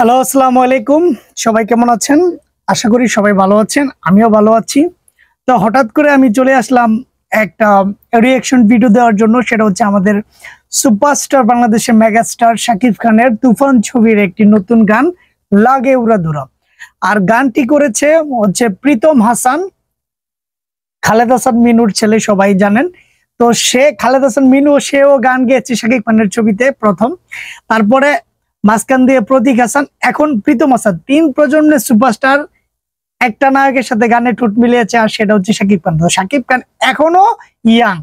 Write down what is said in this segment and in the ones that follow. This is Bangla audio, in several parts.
হ্যালো, আসসালামু আলাইকুম। সবাই কেমন আছেন? আশা করি সবাই ভালো আছেন, আমিও ভালো আছি। তো হঠাৎ করে আমি চলে আসলাম একটা রিঅ্যাকশন ভিডিও দেওয়ার জন্য। সেটা হচ্ছে আমাদের সুপারস্টার, বাংলাদেশের মেগাস্টার শাকিব খানের তুফান ছবির একটি নতুন গান লাগে উড়াধুরা। আর গানটি করেছে হচ্ছে প্রীতম হাসান, খালেদ হাসান মিনুর ছেলে, সবাই জানেন। তো সে খালেদ হাসান মিনু, সেও গান গেয়েছে শাকিব খানের ছবিতে প্রথম। তারপরে মাঝখান দিয়ে প্রতীক হাসান, এখন প্রীতম হাসান। 3 প্রজন্মের সুপারস্টার একটা নায়কের সাথে গানে ঠোঁট মিলিয়েছে, আর সেটা হচ্ছে শাকিব খান। তো শাকিব খান এখনো ইয়াং,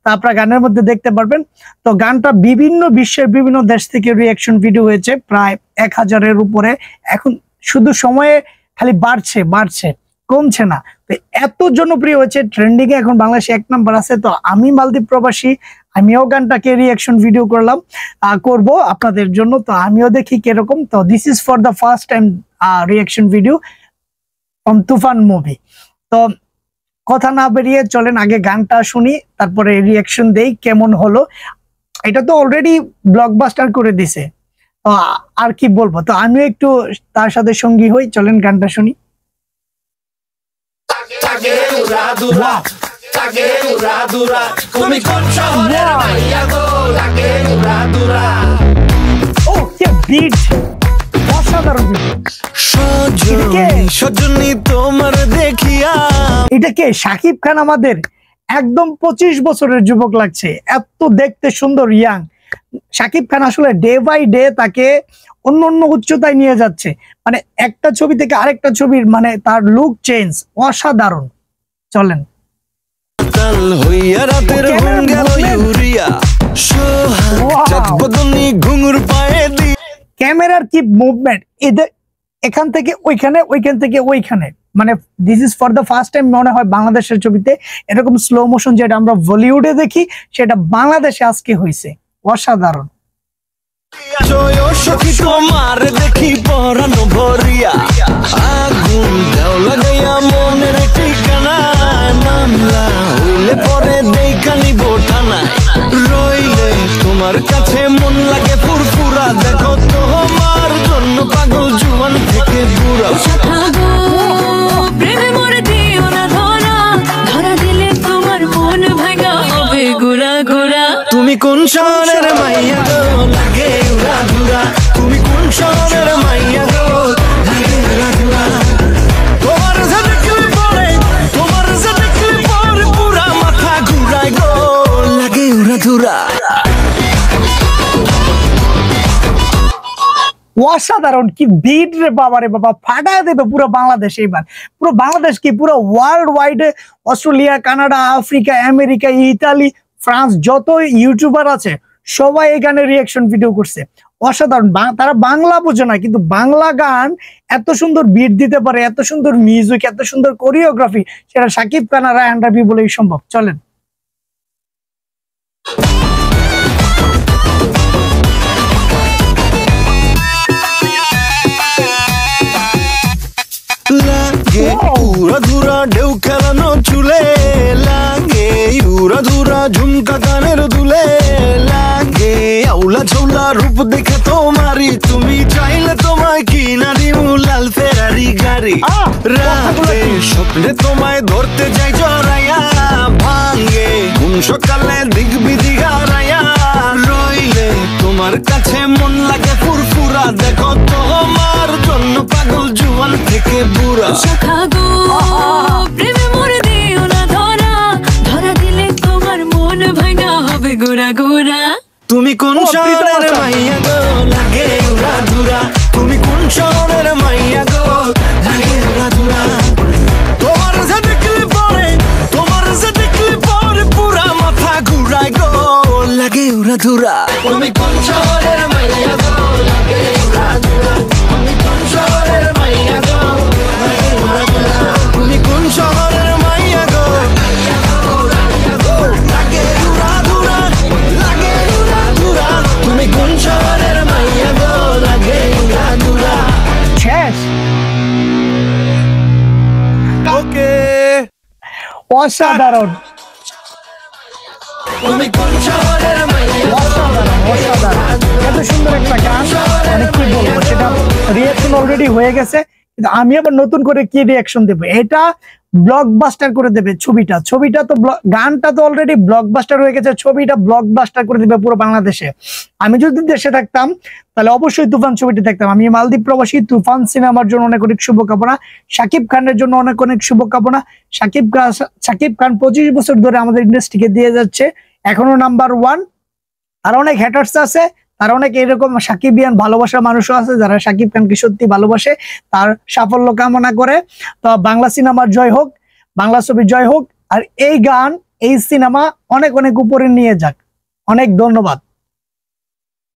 তা আপনারা গানের মধ্যে দেখতে পারবেন। তো গানটা বিভিন্ন বিশ্বের বিভিন্ন দেশ থেকে রিঅ্যাকশন ভিডিও হয়েছে, প্রায় 1000-এর উপরে। এখন শুধু সময়ে খালি বাড়ছে, কমছে না। তো এত জনপ্রিয় হয়েছে, ট্রেন্ডিং এ এখন বাংলাদেশে 1 নাম্বার আছে। তো আমি মালদ্বীপ প্রবাসী, আমিও গানটাকে রিঅ্যাকশন ভিডিও করব আপনাদের জন্য। তো আমিও দেখি কিরকম। তো this is for the first time reaction video from Toofan movie. তো কথা না বেরিয়ে চলেন আগে গানটা শুনি, তারপরে রিঅ্যাকশন দেই কেমন হলো। এটা তো অলরেডি ব্লকবাস্টার করে দিছে, তো আর কি বলবো। তো আমিও একটু তার সাথে সঙ্গী হই, চলেন গানটা শুনি। এটা কে? শাকিব খান আমাদের একদম 25 বছরের যুবক লাগছে, এত দেখতে সুন্দর ইয়াং। শাকিব খান আসলে ডে বাই ডে তাকে অন্য উচ্চতায় নিয়ে যাচ্ছে। মানে একটা ছবি থেকে আরেকটা ছবির মানে তার লুক চেঞ্জ অসাধারণ। চলেন ক্যামেরার কি মুভমেন্ট, এদের এখান থেকে ওইখানে, ওইখান থেকে ওইখানে। মানে this is for the first time মনে হয় বাংলাদেশের ছবিতে এরকম স্লো মোশন, যেটা আমরা বলিউডে দেখি সেটা বাংলাদেশে আজকে হয়েছে। অসাধারণ। দেখি পরানো ভরিয়া আগুন দাও লাগাইয়া মনের ঠিকানায়, মামলা হইলে পরে দেখানি বোঠানায়, রইলে তোমার কাছে মন লাগে ফুরফুরা, দেখো তোমার জন্য পাগল জুয়ান থেকে বুড়া। প্রেমে মরে দিও না ধরা, ধরা দিলে তোমার মন ভাঙা হবে গুড়া গুড়া। তুমি কোন শহরের মাইয়া গো লাগে উড়াধুরা, তুমি কোন শহরের মাইয়া গো লাগে উড়াধুরা। তোমার সাথে দেখলে পরে, তোমার সাথে দেখলে পরে পুরা মাথা ঘুরায় গো লাগে উড়াধুরা। অসাধারণ, কি বিট রে বাবা রে বাবা, ফাটায় দেবে পুরো বাংলাদেশ। এইবার পুরো বাংলাদেশ কি পুরো ওয়ার্ল্ড ওয়াইডে, Australia, Canada, Africa, America, Italy, France, যত ইউটিউবার আছে সবাই এই গানের রিঅ্যাকশন ভিডিও করছে। অসাধারণ। তারা বাংলা বোঝে না, কিন্তু বাংলা গান এত সুন্দর বিট দিতে পারে, এত সুন্দর মিউজিক, এত সুন্দর কোরিওগ্রাফি, সেটা শাকিব খান আর রায়হান রাফি বলেই সম্ভব। চলেন উড়াধুরা ঢেউ খেলানো চুলে লাগে, উড়াধুরা ঝুমকা কানের দুলে লাগে, আউলা ঝৌলা রূপ দেখে তোমারি, তুমি চাইলে তোমায় কিনা দিমু লাল ফেরারি গাড়ি, রাতে স্বপ্নে তোমায় ধরতে যাই জড়াইয়া, ভাঙে কোন সকালে দিগবি দিঘারাইয়া, রইলে তোমার কাছে মন লাগে ফুরফুরা, দেখো তোমার জন্য পাগল জুয়ান থেকে বুড়া। প্রেমে মরে দিও না ধরা, ধরা দিলে তোমার মন ভাঙা হবে গোড়া গোড়া। তুমি কোন শহরের মাইয়া গো লাগে উড়াধুরা, তুমি কোন শহরের মাইয়া গো লাগে উড়াধুরা। তোমার সাথে দেখলে পরে, তোমার সাথে দেখলে পরে পুরা মাথা ঘুরায় গো লাগে উড়াধুরা। তুমি কোন শহরের মাইয়া গো লাগে উড়াধুরা, তুমি কোন শহরের মাইয়া গো লাগে উড়াধুরা, তুমি কোন শহরের মাইয়া গো লাগে উড়াধুরা, লাগে উড়াধুরা, তুমি কোন শহরের মাইয়া গো লাগে উড়াধুরা। শেষ। ওকে, অসাধারণ, তুমি কোন শহরের মাইয়া, অসাধারণ, অসাধারণ। এত সুন্দর একটা গান, অনেক কি বলবো, সেটা রিয়াকশন অলরেডি হয়ে গেছে, কিন্তু আমি আবার নতুন করে কি রিয়াকশন দেবো? এটা ব্লকবাস্টার করে দেবে ছবিটা তো গানটা তো অলরেডি ব্লকবাস্টার হয়ে গেছে, ছবিটা ব্লকবাস্টার করে দেবে পুরো বাংলাদেশে। আমি যদি দেশে থাকতাম তাহলে অবশ্যই তুফান ছবিটি দেখতাম। আমি মালদ্বীপ প্রবাসী, তুফান সিনেমার জন্য অনেক অনেক শুভকামনা, শাকিব খানের জন্য অনেক অনেক শুভকামনা। শাকিব খান 25 বছর ধরে আমাদের ইন্ডাস্ট্রিকে দিয়ে যাচ্ছে, এখনো নাম্বার 1। আর অনেক হ্যাটার্স আছে, আর অনেক এরকম সাকিবিয়ান ভালোবাসার মানুষও আছে যারা শাকিব খানকে সত্যি ভালোবাসে, তার সাফল্য কামনা করে। তো বাংলা সিনেমার জয় হোক, বাংলা ছবির জয় হোক, আর এই গান এই সিনেমা অনেক অনেক উপরে নিয়ে যাক। অনেক ধন্যবাদ।